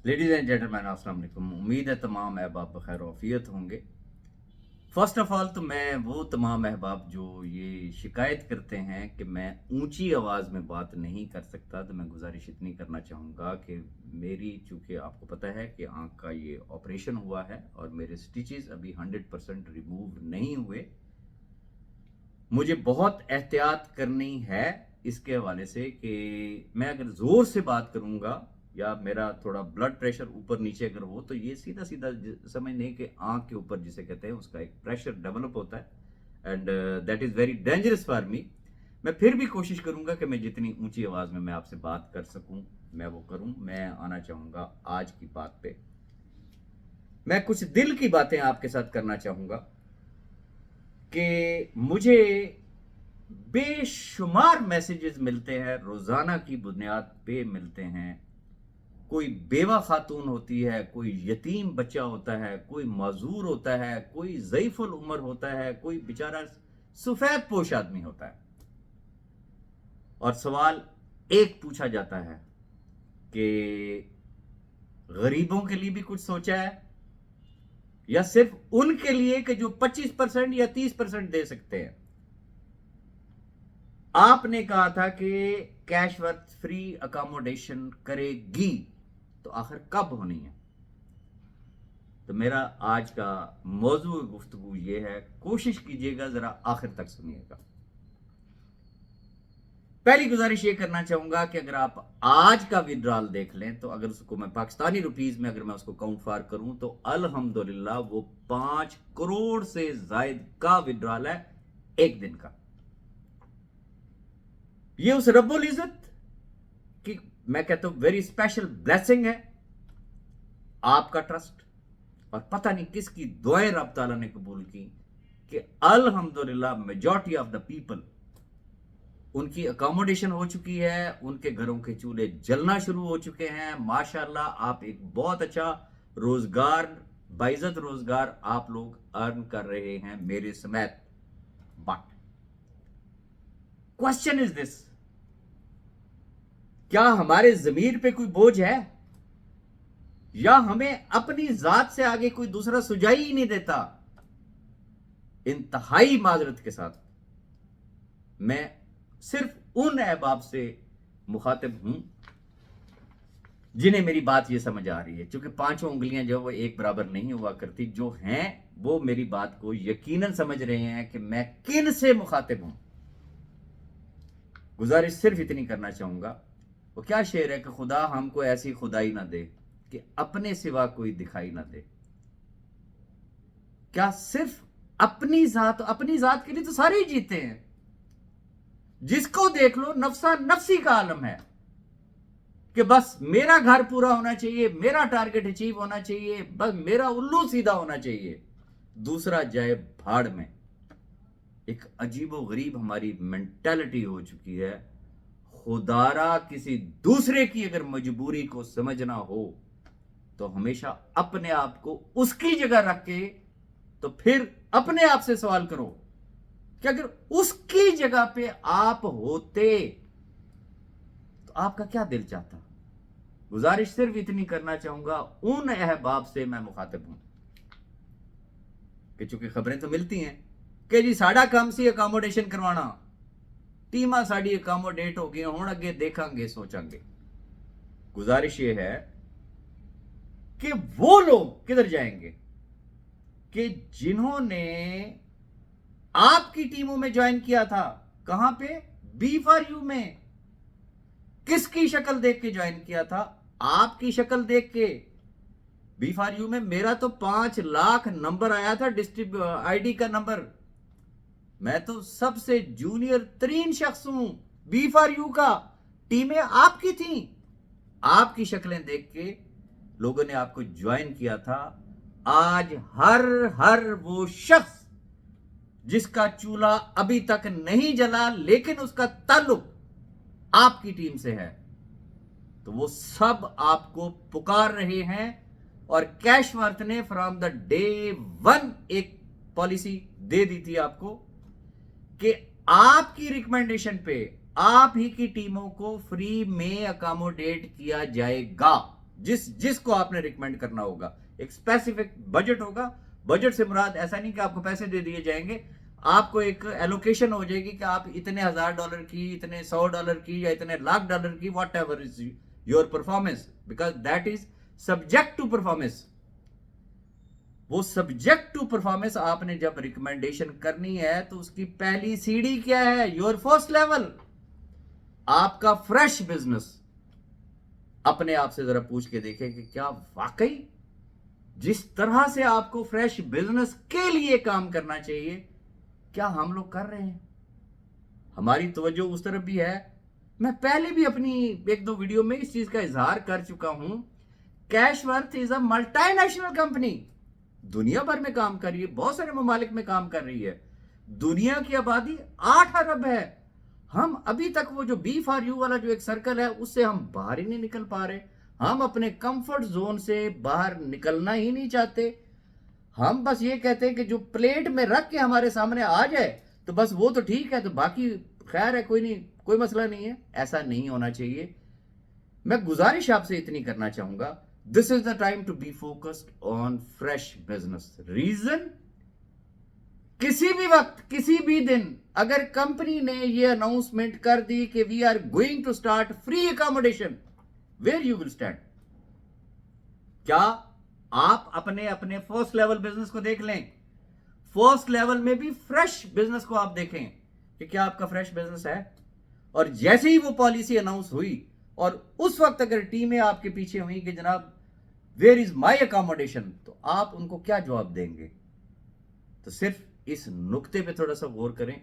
Ladies and gentleman अस्सलाम वालेकुम। उम्मीद है तमाम अहबाब बखैर औफियत होंगे। फ़र्स्ट ऑफ़ ऑल तो मैं वो तमाम अहबाब जो ये शिकायत करते हैं कि मैं ऊंची आवाज़ में बात नहीं कर सकता, तो मैं गुजारिश इतनी करना चाहूँगा कि मेरी, चूँकि आपको पता है कि आँख का ये ऑपरेशन हुआ है और मेरे स्टिचेस अभी 100% रिमूव नहीं हुए। मुझे बहुत एहतियात करनी है इसके हवाले से कि मैं अगर ज़ोर से बात करूँगा या मेरा थोड़ा ब्लड प्रेशर ऊपर नीचे अगर हो, तो ये सीधा सीधा समझ लें कि आँख के ऊपर जिसे कहते हैं उसका एक प्रेशर डेवलप होता है and that is very dangerous for me. मैं फिर भी कोशिश करूँगा कि मैं जितनी ऊंची आवाज़ में मैं आपसे बात कर सकूँ मैं वो करूँ। मैं आना चाहूँगा आज की बात पे। मैं कुछ दिल की बातें आपके साथ करना चाहूँगा कि मुझे बेशुमार मैसेजेस मिलते हैं, रोज़ाना की बुनियाद पे मिलते हैं। कोई बेवा खातून होती है, कोई यतीम बच्चा होता है, कोई माजूर होता है, कोई ज़ईफ़ुल उम्र होता है, कोई बेचारा सफ़ेद पोश आदमी होता है, और सवाल एक पूछा जाता है कि गरीबों के लिए भी कुछ सोचा है या सिर्फ उनके लिए कि जो 25% या 30% दे सकते हैं। आपने कहा था कि कैश वर्थ फ्री अकोमोडेशन करेगी, तो आखिर कब होनी है? तो मेरा आज का मौजू गुफ्तगू ये है, कोशिश कीजिएगा जरा आखिर तक सुनिएगा। पहली गुजारिश ये करना चाहूंगा कि अगर आप आज का विड्रॉल देख लें, तो अगर उसको मैं पाकिस्तानी रुपीज में अगर मैं उसको काउंट फार करूं, तो अल्हम्दुलिल्लाह वो 5 करोड़ से जायद का विड्रॉल है एक दिन का। ये उस रब्बुल इज्जत की, मैं कहता हूं, वेरी स्पेशल ब्लेसिंग है। आपका ट्रस्ट और पता नहीं किसकी दुआएं रब ताला ने कबूल की कि अल्हम्दुलिल्लाह मेजॉरिटी ऑफ द पीपल, उनकी अकोमोडेशन हो चुकी है, उनके घरों के चूल्हे जलना शुरू हो चुके हैं। माशाल्लाह, आप एक बहुत अच्छा रोजगार, बाइज्जत रोजगार आप लोग अर्न कर रहे हैं मेरे समेत। बट क्वेश्चन इज दिस, क्या हमारे जमीर पे कोई बोझ है या हमें अपनी जात से आगे कोई दूसरा सुझाई ही नहीं देता? इंतहाई माजरत के साथ मैं सिर्फ उन अहबाब से मुखातिब हूं जिन्हें मेरी बात ये समझ आ रही है, क्योंकि पांचों उंगलियां जो वो एक बराबर नहीं हुआ करती। जो हैं वो मेरी बात को यकीनन समझ रहे हैं कि मैं किन से मुखातिब हूं। गुजारिश सिर्फ इतनी करना चाहूंगा, वो क्या शेर है कि खुदा हमको ऐसी खुदाई ना दे कि अपने सिवा कोई दिखाई ना दे। क्या सिर्फ अपनी जात के लिए तो सारे ही जीते हैं। जिसको देख लो नफसा नफसी का आलम है कि बस मेरा घर पूरा होना चाहिए, मेरा टारगेट अचीव होना चाहिए, बस मेरा उल्लू सीधा होना चाहिए, दूसरा जाए भाड़ में। एक अजीबो गरीब हमारी मेंटालिटी हो चुकी है। खुदारा किसी दूसरे की अगर मजबूरी को समझना हो तो हमेशा अपने आप को उसकी जगह रख के, तो फिर अपने आप से सवाल करो कि अगर उसकी जगह पे आप होते तो आपका क्या दिल चाहता। गुजारिश सिर्फ इतनी करना चाहूंगा उन अहबाब से मैं मुखातिब हूं कि चूंकि खबरें तो मिलती हैं कि जी साड़ा काम सी अकोमोडेशन करवाना, टीमा साड़ी अकोमोडेट हो गई, हुण अगे देखांगे सोचांगे। गुजारिश ये है कि वो लोग किधर जाएंगे कि जिन्होंने आपकी टीमों में ज्वाइन किया था। कहां पे? बी फॉर यू में। किसकी शक्ल देख के ज्वाइन किया था? आपकी शक्ल देख के। बी फॉर यू में मेरा तो 5 लाख नंबर आया था, डिस्ट्रिक्ट आईडी का नंबर। मैं तो सबसे जूनियर तरीन शख्स हूं बी फॉर यू का। टीमें आपकी थी, आपकी शक्लें देख के लोगों ने आपको ज्वाइन किया था। आज हर वो शख्स जिसका चूल्हा अभी तक नहीं जला लेकिन उसका ताल्लुक आपकी टीम से है, तो वो सब आपको पुकार रहे हैं। और कैशवर्थ ने फ्रॉम द डे 1 एक पॉलिसी दे दी थी आपको कि आपकी रिकमेंडेशन पे आप ही की टीमों को फ्री में अकोमोडेट किया जाएगा। जिसको आपने रिकमेंड करना होगा। एक स्पेसिफिक बजट होगा। बजट से मुराद ऐसा नहीं कि आपको पैसे दे दिए जाएंगे, आपको एक एलोकेशन हो जाएगी कि आप इतने $1000 की, इतने $100 की, या इतने $1,00,000 की, whatever is your performance, because that is subject to performance. वो सब्जेक्ट टू परफॉर्मेंस आपने जब रिकमेंडेशन करनी है तो उसकी पहली सीढ़ी क्या है? योर फर्स्ट लेवल, आपका फ्रेश बिजनेस। अपने आप से जरा पूछ के देखें कि क्या वाकई जिस तरह से आपको फ्रेश बिजनेस के लिए काम करना चाहिए, क्या हम लोग कर रहे हैं? हमारी तवज्जो उस तरफ भी है। मैं पहले भी अपनी 1-2 वीडियो में इस चीज का इजहार कर चुका हूं। कैशवर्थ इज अ मल्टीनेशनल कंपनी, दुनिया भर में काम कर रही है, बहुत सारे ममालिक में काम कर रही है। दुनिया की आबादी 8 अरब है। हम अभी तक वो जो बी फॉर यू वाला जो एक सर्कल है उससे हम बाहर ही नहीं निकल पा रहे। हम अपने कंफर्ट जोन से बाहर निकलना ही नहीं चाहते। हम बस ये कहते हैं कि जो प्लेट में रख के हमारे सामने आ जाए तो बस वो तो ठीक है, तो बाकी खैर है, कोई नहीं, कोई मसला नहीं है। ऐसा नहीं होना चाहिए। मैं गुजारिश आपसे इतनी करना चाहूंगा, this is the time to be focused on fresh business. Reason, किसी भी वक्त, किसी भी दिन अगर कंपनी ने ये अनाउंसमेंट कर दी कि we are going to start free accommodation, where you will stand? क्या आप अपने अपने फर्स्ट लेवल बिजनेस को देख लें, फर्स्ट लेवल में भी फ्रेश बिजनेस को आप देखें कि क्या आपका फ्रेश बिजनेस है। और जैसे ही वो पॉलिसी अनाउंस हुई और उस वक्त अगर टीमें आपके पीछे हुई कि जनाब वेयर इज माय अकोमोडेशन, तो आप उनको क्या जवाब देंगे? तो सिर्फ इस नुक्ते पे थोड़ा सा गौर करें,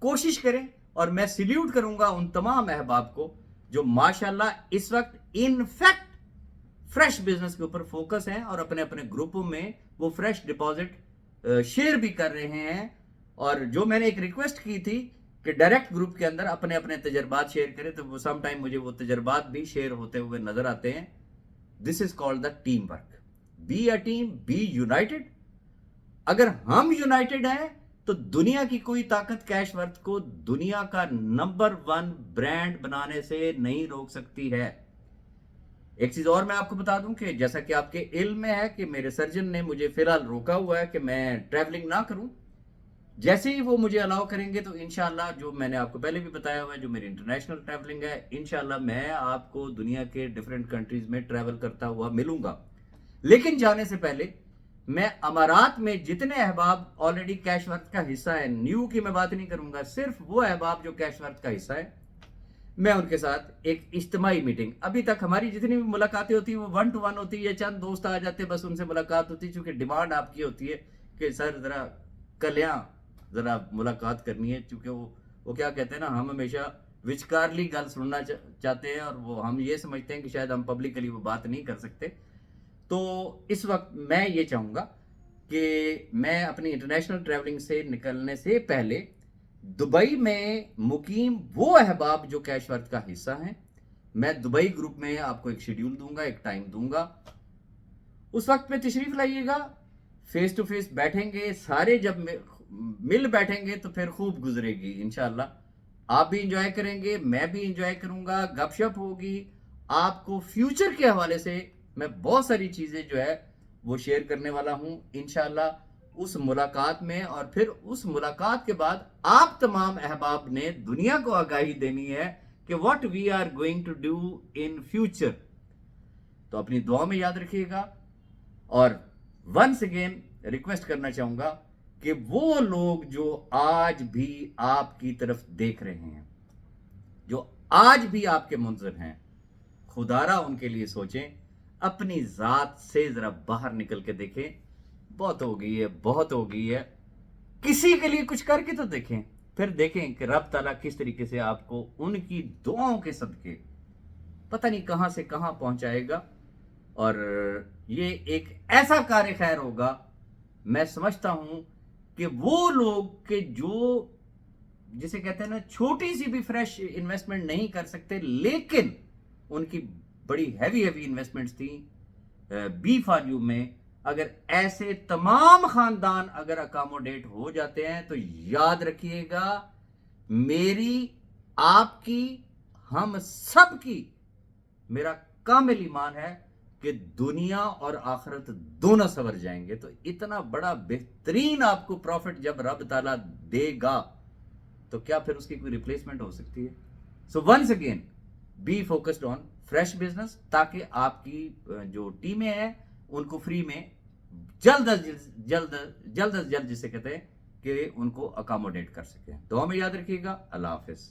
कोशिश करें। और मैं सल्यूट करूंगा उन तमाम अहबाब को जो माशाल्लाह इस वक्त इनफैक्ट फ्रेश बिजनेस के ऊपर फोकस हैं और अपने अपने ग्रुपों में वो फ्रेश डिपॉजिट शेयर भी कर रहे हैं। और जो मैंने एक रिक्वेस्ट की थी कि डायरेक्ट ग्रुप के अंदर अपने अपने तजर्बात शेयर करें, तो वो सम टाइम मुझे वो तजर्बात भी शेयर होते हुए नजर आते हैं। This is called the team work. Be a team, be united. अगर हम यूनाइटेड हैं तो दुनिया की कोई ताकत कैशवर्थ को दुनिया का नंबर 1 ब्रांड बनाने से नहीं रोक सकती है। एक चीज और मैं आपको बता दूं कि जैसा कि आपके इल्म में है कि मेरे सर्जन ने मुझे फिलहाल रोका हुआ है कि मैं ट्रैवलिंग ना करूं। जैसे ही वो मुझे अलाउ करेंगे तो इंशाल्लाह, जो मैंने आपको पहले भी बताया हुआ है, जो मेरी इंटरनेशनल ट्रैवलिंग है, इंशाल्लाह मैं आपको दुनिया के डिफरेंट कंट्रीज में ट्रैवल करता हुआ मिलूंगा। लेकिन जाने से पहले मैं अमारात में जितने अहबाब ऑलरेडी कैशवर्थ का हिस्सा है, न्यू की मैं बात नहीं करूंगा, सिर्फ वो अहबाब जो कैशवर्थ का हिस्सा है, मैं उनके साथ एक इज्तिमाई मीटिंग, अभी तक हमारी जितनी भी मुलाकातें होती है वो 1 to 1 होती है, चंद दोस्त आ जाते हैं बस उनसे मुलाकात होती है, चूंकि डिमांड आपकी होती है कि सर जरा कल्याण जरा मुलाकात करनी है, चूंकि वो क्या कहते हैं ना, हम हमेशा विचकारली गल सुनना चाहते हैं और वो हम ये समझते हैं कि शायद हम पब्लिकली वो बात नहीं कर सकते। तो इस वक्त मैं ये चाहूंगा कि मैं अपनी इंटरनेशनल ट्रैवलिंग से निकलने से पहले दुबई में मुकीम वो अहबाब जो कैशवर्थ का हिस्सा हैं, मैं दुबई ग्रुप में आपको एक शेड्यूल दूंगा, एक टाइम दूंगा, उस वक्त पे तशरीफ लाइएगा, फेस टू फेस बैठेंगे सारे। जब मिल बैठेंगे तो फिर खूब गुजरेगी इंशाल्लाह। आप भी इंजॉय करेंगे, मैं भी इंजॉय करूंगा, गपशप होगी। आपको फ्यूचर के हवाले से मैं बहुत सारी चीजें जो है वो शेयर करने वाला हूं इंशाल्लाह उस मुलाकात में। और फिर उस मुलाकात के बाद आप तमाम अहबाब ने दुनिया को आगाही देनी है कि what we are going to do in future. तो अपनी दुआ में याद रखिएगा। और वंस अगेन रिक्वेस्ट करना चाहूंगा कि वो लोग जो आज भी आपकी तरफ देख रहे हैं, जो आज भी आपके मुंजिर हैं, खुदारा उनके लिए सोचें, अपनी जात से जरा बाहर निकल के देखें। बहुत हो गई है, बहुत हो गई है, किसी के लिए कुछ करके तो देखें, फिर देखें कि रब ताला किस तरीके से आपको उनकी दुआओं के सदके पता नहीं कहां से कहां पहुंचाएगा। और ये एक ऐसा कार्य खैर होगा, मैं समझता हूं कि वो लोग के जो जिसे कहते हैं ना छोटी सी भी फ्रेश इन्वेस्टमेंट नहीं कर सकते, लेकिन उनकी बड़ी हैवी इन्वेस्टमेंट्स थी बी फॉर यू में, अगर ऐसे तमाम खानदान अगर अकोमोडेट हो जाते हैं तो याद रखिएगा, मेरी, आपकी, हम सब की, मेरा کامل ایمان ہے کہ دنیا اور آخرت دونوں سنور جائیں گے. تو اتنا بڑا بہترین آپ کو پروفٹ جب رب تعالیٰ دے گا تو کیا پھر اس کی کوئی ریپلیسمنٹ ہو سکتی ہے؟ So once again be focused on fresh business, تاکہ آپ کی جو ٹیمیں ہیں ان کو فری میں جلد از جلد جسے کہتے ہیں کہ ان کو اکاموڈیٹ کر سکیں. دعا میں یاد رکھیے گا. اللہ حافظ.